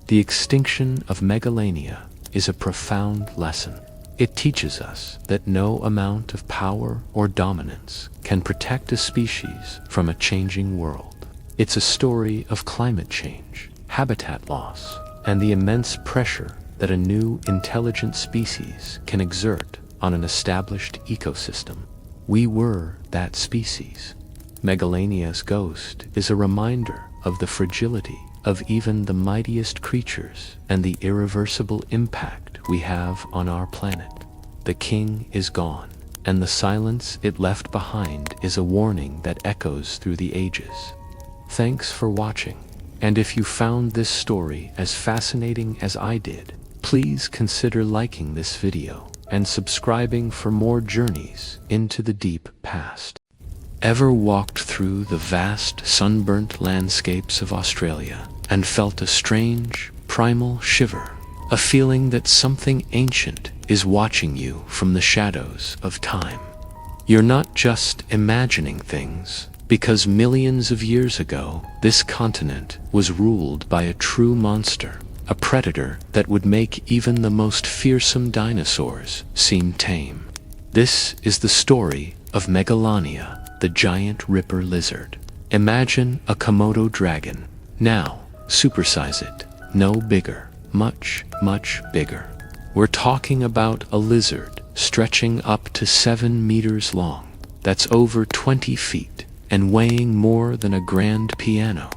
The extinction of Megalania is a profound lesson. It teaches us that no amount of power or dominance can protect a species from a changing world. It's a story of climate change, habitat loss, and the immense pressure that a new intelligent species can exert on an established ecosystem. We were that species. Megalania's ghost is a reminder of the fragility of even the mightiest creatures and the irreversible impact we have on our planet. The king is gone, and the silence it left behind is a warning that echoes through the ages. Thanks for watching, and if you found this story as fascinating as I did, please consider liking this video and subscribing for more journeys into the deep past. Ever walked through the vast, sunburnt landscapes of Australia and felt a strange, primal shiver, a feeling that something ancient is watching you from the shadows of time? You're not just imagining things, because millions of years ago, this continent was ruled by a true monster, a predator that would make even the most fearsome dinosaurs seem tame. This is the story of Megalania, the giant ripper lizard. Imagine a Komodo dragon. Now, supersize it. No bigger. Much, much bigger. We're talking about a lizard stretching up to 7 meters long. That's over 20 feet and weighing more than a grand piano.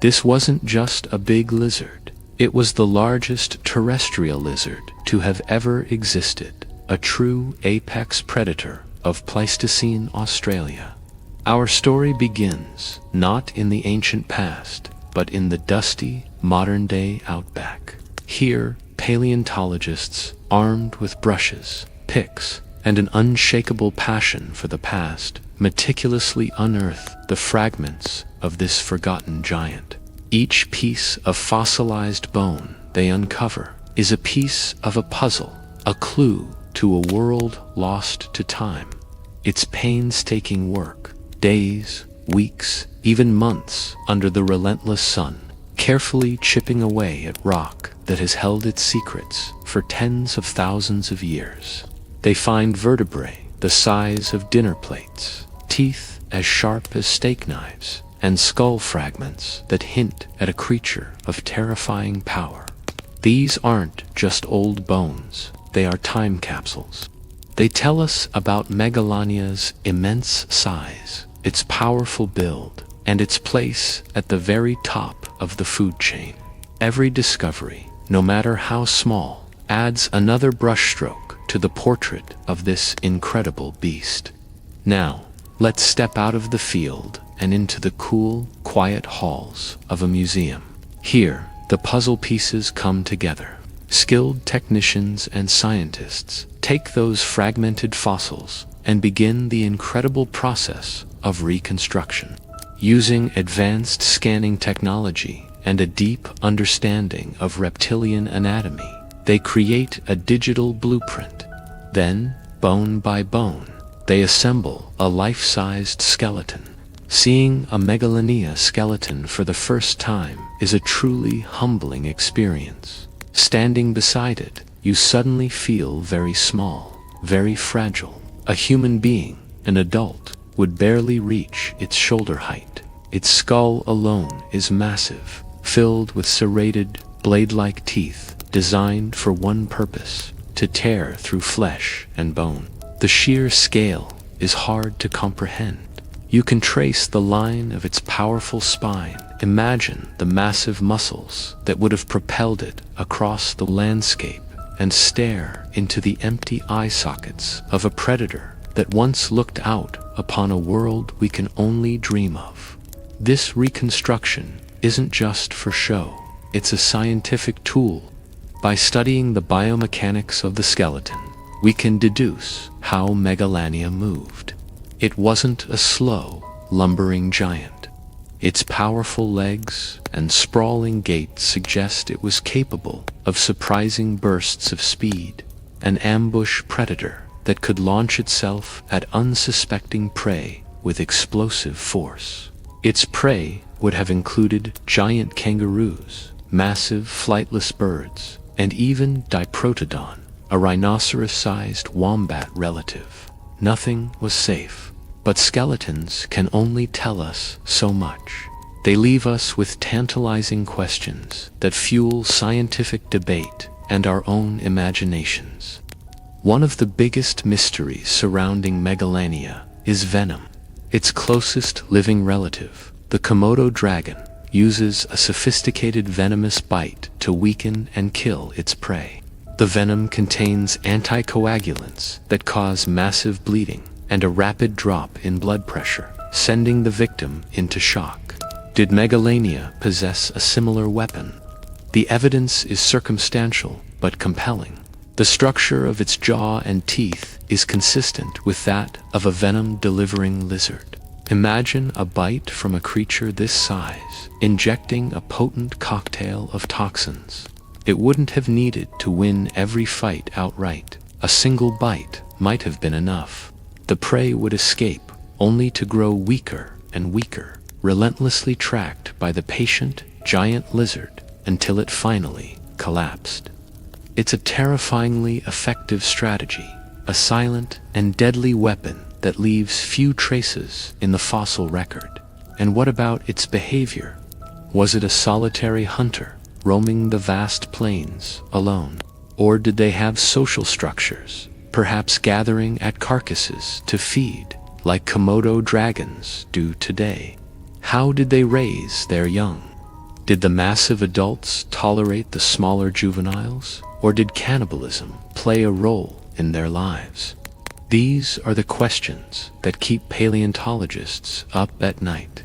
This wasn't just a big lizard. It was the largest terrestrial lizard to have ever existed, a true apex predator of Pleistocene Australia. Our story begins not in the ancient past, but in the dusty, modern-day outback. Here, paleontologists, armed with brushes, picks, and an unshakable passion for the past, meticulously unearth the fragments of this forgotten giant. Each piece of fossilized bone they uncover is a piece of a puzzle, a clue to a world lost to time. It's painstaking work, days, weeks, even months under the relentless sun, carefully chipping away at rock that has held its secrets for tens of thousands of years. They find vertebrae the size of dinner plates, teeth as sharp as steak knives, and skull fragments that hint at a creature of terrifying power. These aren't just old bones, they are time capsules. They tell us about Megalania's immense size, its powerful build, and its place at the very top of the food chain. Every discovery, no matter how small, adds another brushstroke to the portrait of this incredible beast. Now, let's step out of the field and into the cool, quiet halls of a museum. Here, the puzzle pieces come together. Skilled technicians and scientists take those fragmented fossils and begin the incredible process of reconstruction. Using advanced scanning technology and a deep understanding of reptilian anatomy, they create a digital blueprint. Then, bone by bone, they assemble a life-sized skeleton. Seeing a Megalania skeleton for the first time is a truly humbling experience. Standing beside it, you suddenly feel very small, very fragile. A human being, an adult, would barely reach its shoulder height. Its skull alone is massive, filled with serrated, blade-like teeth designed for one purpose: to tear through flesh and bone. The sheer scale is hard to comprehend. You can trace the line of its powerful spine. Imagine the massive muscles that would have propelled it across the landscape, and stare into the empty eye sockets of a predator that once looked out upon a world we can only dream of. This reconstruction isn't just for show, it's a scientific tool. By studying the biomechanics of the skeleton, we can deduce how Megalania moved. It wasn't a slow, lumbering giant. Its powerful legs and sprawling gait suggest it was capable of surprising bursts of speed, an ambush predator that could launch itself at unsuspecting prey with explosive force. Its prey would have included giant kangaroos, massive flightless birds, and even Diprotodon, a rhinoceros-sized wombat relative. Nothing was safe, but skeletons can only tell us so much. They leave us with tantalizing questions that fuel scientific debate and our own imaginations. One of the biggest mysteries surrounding Megalania is venom. Its closest living relative, the Komodo dragon, uses a sophisticated venomous bite to weaken and kill its prey. The venom contains anticoagulants that cause massive bleeding and a rapid drop in blood pressure, sending the victim into shock. Did Megalania possess a similar weapon? The evidence is circumstantial but compelling. The structure of its jaw and teeth is consistent with that of a venom-delivering lizard. Imagine a bite from a creature this size, injecting a potent cocktail of toxins. It wouldn't have needed to win every fight outright. A single bite might have been enough. The prey would escape, only to grow weaker and weaker, relentlessly tracked by the patient giant lizard until it finally collapsed. It's a terrifyingly effective strategy, a silent and deadly weapon that leaves few traces in the fossil record. And what about its behavior? Was it a solitary hunter, roaming the vast plains alone? Or did they have social structures, perhaps gathering at carcasses to feed, like Komodo dragons do today? How did they raise their young? Did the massive adults tolerate the smaller juveniles, or did cannibalism play a role in their lives? These are the questions that keep paleontologists up at night.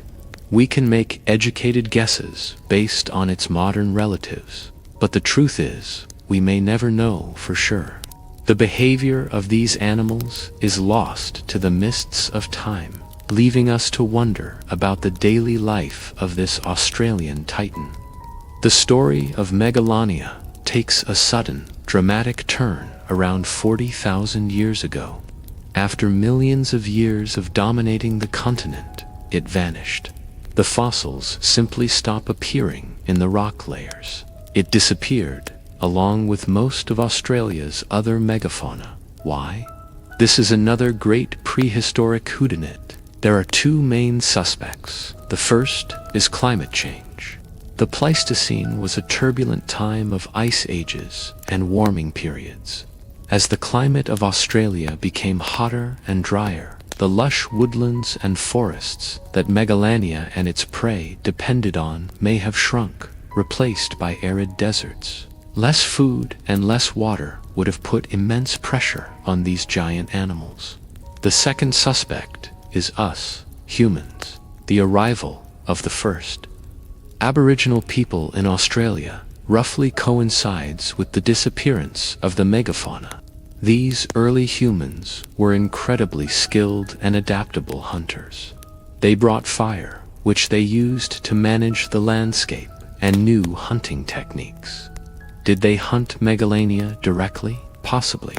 We can make educated guesses based on its modern relatives, but the truth is, we may never know for sure. The behavior of these animals is lost to the mists of time, leaving us to wonder about the daily life of this Australian titan. The story of Megalania takes a sudden, dramatic turn around 40,000 years ago. After millions of years of dominating the continent, it vanished. The fossils simply stop appearing in the rock layers. It disappeared, along with most of Australia's other megafauna. Why? This is another great prehistoric whodunit. There are two main suspects. The first is climate change. The Pleistocene was a turbulent time of ice ages and warming periods. As the climate of Australia became hotter and drier, the lush woodlands and forests that Megalania and its prey depended on may have shrunk, replaced by arid deserts. Less food and less water would have put immense pressure on these giant animals. The second suspect is us, humans, the arrival of the first. Aboriginal people in Australia roughly coincides with the disappearance of the megafauna. These early humans were incredibly skilled and adaptable hunters. They brought fire, which they used to manage the landscape, and new hunting techniques. Did they hunt Megalania directly? Possibly.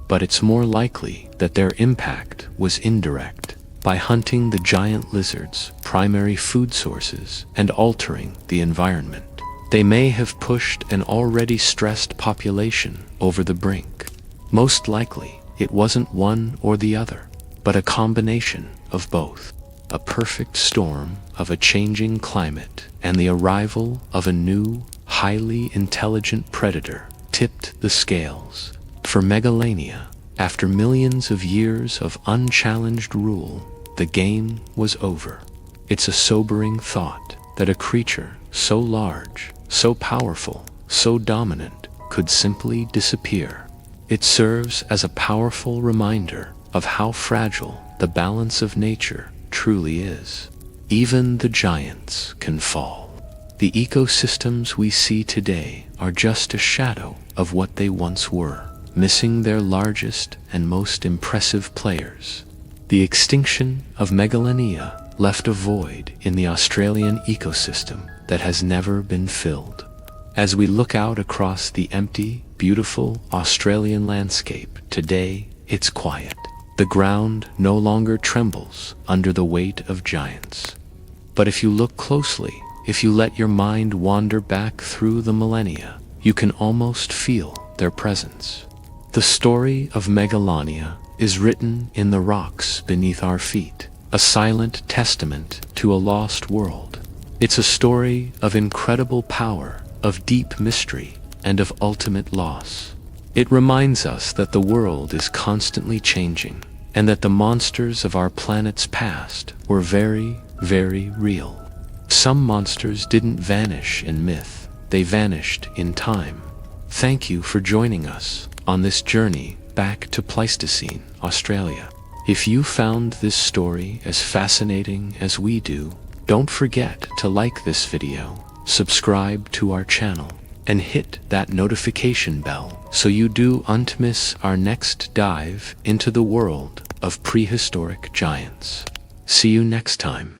But it's more likely that their impact was indirect, by hunting the giant lizards' primary food sources and altering the environment. They may have pushed an already stressed population over the brink. Most likely, it wasn't one or the other, but a combination of both. a perfect storm of a changing climate and the arrival of a new, highly intelligent predator tipped the scales. For Megalania, after millions of years of unchallenged rule, the game was over. It's a sobering thought that a creature so large, so powerful, so dominant could simply disappear. It serves as a powerful reminder of how fragile the balance of nature truly is. Even the giants can fall. The ecosystems we see today are just a shadow of what they once were, missing their largest and most impressive players. The extinction of Megalania left a void in the Australian ecosystem that has never been filled. As we look out across the empty, beautiful Australian landscape, today it's quiet. The ground no longer trembles under the weight of giants. But if you look closely, if you let your mind wander back through the millennia, you can almost feel their presence. The story of Megalania is written in the rocks beneath our feet, a silent testament to a lost world. It's a story of incredible power, of deep mystery, and of ultimate loss. It reminds us that the world is constantly changing, and that the monsters of our planet's past were very, very real. Some monsters didn't vanish in myth, they vanished in time. Thank you for joining us on this journey back to Pleistocene, Australia. If you found this story as fascinating as we do, don't forget to like this video, subscribe to our channel, and hit that notification bell so you don't miss our next dive into the world of prehistoric giants. See you next time.